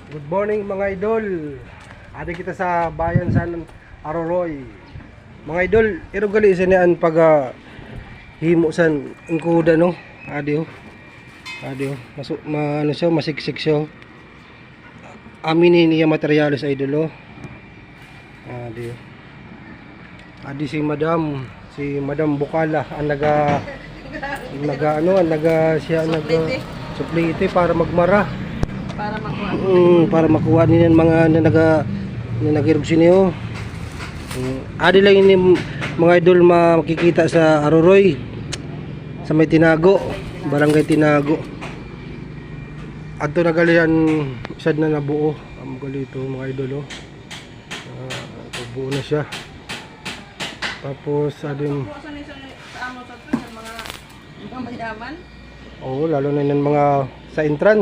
Good morning mga idol. Adi kita sa bayan sa Aroroy. Mga idol, iro gali sa nian pag himo san ingkuda no. Adi oh. Masuk ano siya, masiksik siya. Aminin niya materialis idol oh. Adi oh. Adi si Madam Bukala ang naga siya suplite para magmara. Para makuha din yung mga nagirog siniyo. Adi lang ini mga idol makikita sa Aroroy sa may Tinago, Barangay Tinago. Adto nagalian sad na nabuo ang galito mga idol oh. Buo na siya. Tapos adin mga mayaman. Oh, lalo na yung mga sa entrance.